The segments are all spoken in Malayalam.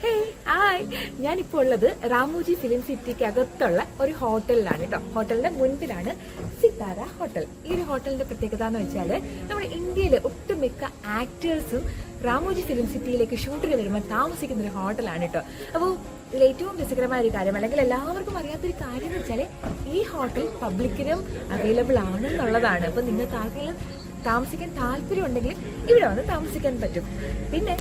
ഹായ്, ഞാനിപ്പോൾ ഉള്ളത് റാമോജി ഫിലിം സിറ്റിക്ക് അകത്തുള്ള ഒരു ഹോട്ടലിലാണ് കേട്ടോ. ഹോട്ടലിന്റെ മുൻപിലാണ് സിത്താര ഹോട്ടൽ. ഈ ഒരു ഹോട്ടലിന്റെ പ്രത്യേകത എന്ന് വെച്ചാൽ നമ്മുടെ ഇന്ത്യയിലെ ഒട്ടുമിക്ക ആക്ടേഴ്സും റാമോജി ഫിലിം സിറ്റിയിലേക്ക് ഷൂട്ടിന് വരുമ്പോൾ താമസിക്കുന്ന ഒരു ഹോട്ടലാണ് കേട്ടോ. അപ്പോൾ ഇതിൽ ഏറ്റവും രസകരമായ ഒരു കാര്യം, അല്ലെങ്കിൽ എല്ലാവർക്കും അറിയാത്തൊരു കാര്യം എന്ന് വെച്ചാൽ ഈ ഹോട്ടൽ പബ്ലിക്കിനും അവൈലബിൾ ആണെന്നുള്ളതാണ്. അപ്പോൾ നിങ്ങൾക്ക് ആർക്കെങ്കിലും താമസിക്കാൻ താല്പര്യം ഉണ്ടെങ്കിൽ ഇവിടെ വന്ന് താമസിക്കാൻ പറ്റും. പിന്നെ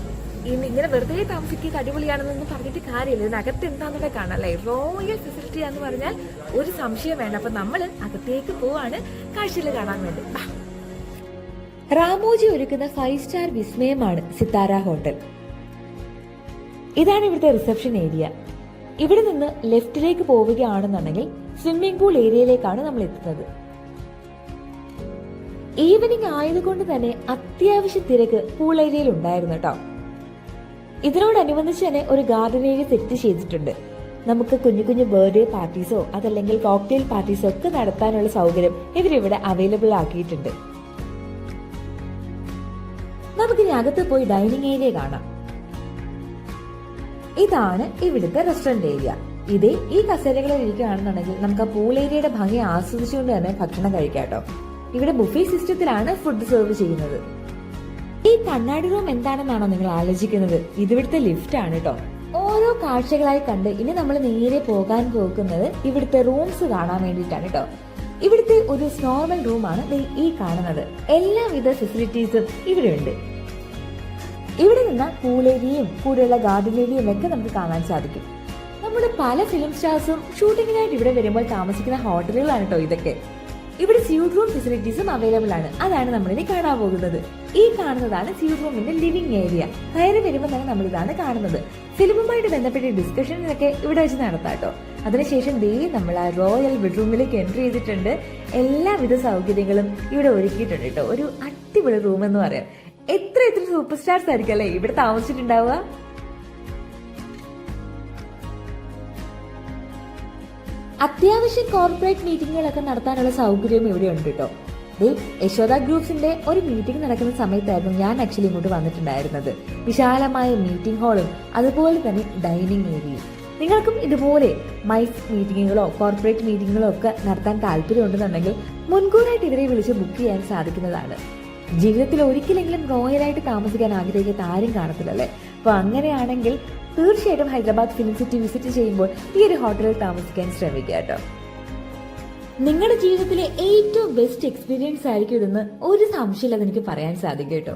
ഇങ്ങനെ വെറുതെ താമസിക്കുക അടിപൊളിയാണെന്നൊന്നും പറഞ്ഞിട്ട് കാര്യമില്ല. ഇതിനകത്ത് എന്താണെന്നൊക്കെ കാണാം അല്ലേ. റോയൽ ഫെസിലിറ്റി എന്ന് പറഞ്ഞാൽ ഒരു സംശയം വേണ്ട. അപ്പൊ നമ്മൾ അകത്തേക്ക് പോവാണ് കാഴ്ചയിൽ കാണാൻ വേണ്ടി. റാമോജി ഒരുക്കുന്ന 5 സ്റ്റാർ വിസ്മയമാണ് സിത്താര ഹോട്ടൽ. ഇതാണ് ഇവിടുത്തെ റിസപ്ഷൻ ഏരിയ. ഇവിടെ നിന്ന് ലെഫ്റ്റിലേക്ക് പോവുകയാണെന്നുണ്ടെങ്കിൽ സ്വിമ്മിംഗ് പൂൾ ഏരിയയിലേക്കാണ് നമ്മൾ എത്തുന്നത്. ഈവനിങ് ആയതുകൊണ്ട് തന്നെ അത്യാവശ്യ തിരക്ക് പൂൾ ഏരിയയിൽ ഉണ്ടായിരുന്നു കേട്ടോ. ഇതിനോടനുബന്ധിച്ച് തന്നെ ഒരു ഗാർഡൻ ഏരിയ സെറ്റ് ചെയ്തിട്ടുണ്ട്. നമുക്ക് കുഞ്ഞു കുഞ്ഞു ബർത്ത്ഡേ പാർട്ടീസോ അതല്ലെങ്കിൽ കോക്ടെയിൽ പാർട്ടീസോ ഒക്കെ നടത്താനുള്ള സൗകര്യം ഇവരിവിടെ അവൈലബിൾ ആക്കിയിട്ടുണ്ട്. നമുക്കിനി അകത്ത് പോയി ഡൈനിങ് ഏരിയ കാണാം. ഇതാണ് ഇവിടുത്തെ റെസ്റ്റോറന്റ് ഏരിയ. ഇതേ ഈ കസേരകളിൽ ഇരിക്കുകയാണെന്നുണ്ടെങ്കിൽ നമുക്ക് ആ പൂൾ ഏരിയയുടെ ഭംഗി ആസ്വദിച്ചുകൊണ്ട് തന്നെ ഭക്ഷണം കഴിക്കാം കേട്ടോ. ഇവിടെ ബുഫേ സിസ്റ്റത്തിലാണ് ഫുഡ് സെർവ് ചെയ്യുന്നത്. ഈ കണ്ണാടി റൂം എന്താണെന്നാണോ നിങ്ങൾ ആലോചിക്കുന്നത്? ഇതിവിടുത്തെ ലിഫ്റ്റ് ആണ് കേട്ടോ. ഓരോ കാഴ്ചകളായി കണ്ട് ഇനി നമ്മൾ നേരെ പോകാൻ പോകുന്നത് ഇവിടുത്തെ റൂംസ് കാണാൻ വേണ്ടിയിട്ടാണ് കേട്ടോ. ഇവിടുത്തെ ഒരു നോർമൽ റൂമാണ് ഈ കാണുന്നത്. എല്ലാവിധ ഫെസിലിറ്റീസും ഇവിടെ ഉണ്ട്. ഇവിടെ നിന്ന് പൂൾ ഏരിയയും കൂടെയുള്ള ഗാർഡൻ ഏരിയയും ഒക്കെ നമുക്ക് കാണാൻ സാധിക്കും. നമ്മുടെ പല ഫിലിം സ്റ്റാർസും ഷൂട്ടിങ്ങിനായിട്ട് ഇവിടെ വരുമ്പോൾ താമസിക്കുന്ന ഹോട്ടലുകളാണ് കേട്ടോ ഇതൊക്കെ. ഇവിടെ സ്യൂട്ട് റൂം ഫെസിലിറ്റീസും അവൈലബിൾ ആണ്. അതാണ് നമ്മളിനി കാണാൻ പോകുന്നത്. ഈ കാണുന്നതാണ് സ്യൂട്ട് റൂമിന്റെ ലിവിംഗ് ഏരിയ. കയറി വരുമ്പോൾ തന്നെ നമ്മൾ ഇതാണ് കാണുന്നത്. ഫിലിമുമായിട്ട് ബന്ധപ്പെട്ട ഡിസ്കഷനൊക്കെ ഇവിടെ വെച്ച് നടത്താം കേട്ടോ. അതിനുശേഷം നമ്മൾ ആ റോയൽ ബെഡ്റൂമിലേക്ക് എൻട്രി ചെയ്തിട്ടുണ്ട്. എല്ലാവിധ സൗകര്യങ്ങളും ഇവിടെ ഒരുക്കിയിട്ടുണ്ട് കേട്ടോ. ഒരു അടിപൊളി റൂം എന്ന് പറയാം. എത്ര സൂപ്പർ സ്റ്റാർസ് ആയിരിക്കും അല്ലേ ഇവിടെ താമസിച്ചിട്ടുണ്ടാവുക. അത്യാവശ്യം കോർപ്പറേറ്റ് മീറ്റിങ്ങുകളൊക്കെ നടത്താനുള്ള സൗകര്യവും ഇവിടെ ഉണ്ട് കേട്ടോ. യശോദ ഗ്രൂപ്പ്സിന്റെ ഒരു മീറ്റിംഗ് നടക്കുന്ന സമയത്തായിരുന്നു ഞാൻ ആക്ച്വലി ഇങ്ങോട്ട് വന്നിട്ടുണ്ടായിരുന്നത്. വിശാലമായ മീറ്റിംഗ് ഹാളും അതുപോലെ തന്നെ ഡൈനിങ് ഏരിയയും. നിങ്ങൾക്കും ഇതുപോലെ മൈസ് മീറ്റിങ്ങുകളോ കോർപ്പറേറ്റ് മീറ്റിങ്ങുകളോ ഒക്കെ നടത്താൻ താല്പര്യമുണ്ടെന്നുണ്ടെങ്കിൽ മുൻകൂറായിട്ട് ഇവരെ വിളിച്ച് ബുക്ക് ചെയ്യാൻ സാധിക്കുന്നതാണ്. ജീവിതത്തിൽ ഒരിക്കലെങ്കിലും റോയലായിട്ട് താമസിക്കാൻ ആഗ്രഹിക്കാത്ത ആരും കാണത്തില്ലല്ലേ. അപ്പൊ അങ്ങനെയാണെങ്കിൽ തീർച്ചയായിട്ടും ഹൈദരാബാദ് ഫിലിം സിറ്റി വിസിറ്റ് ചെയ്യുമ്പോൾ ഈ ഒരു ഹോട്ടലിൽ താമസിക്കാൻ ശ്രമിക്കുക കേട്ടോ. നിങ്ങളുടെ ജീവിതത്തിലെ ഏറ്റവും ബെസ്റ്റ് എക്സ്പീരിയൻസ് ആയിരിക്കും ഇതെന്ന് ഒരു സംശയമില്ലാതെ എനിക്ക് പറയാൻ സാധിക്കും കേട്ടോ.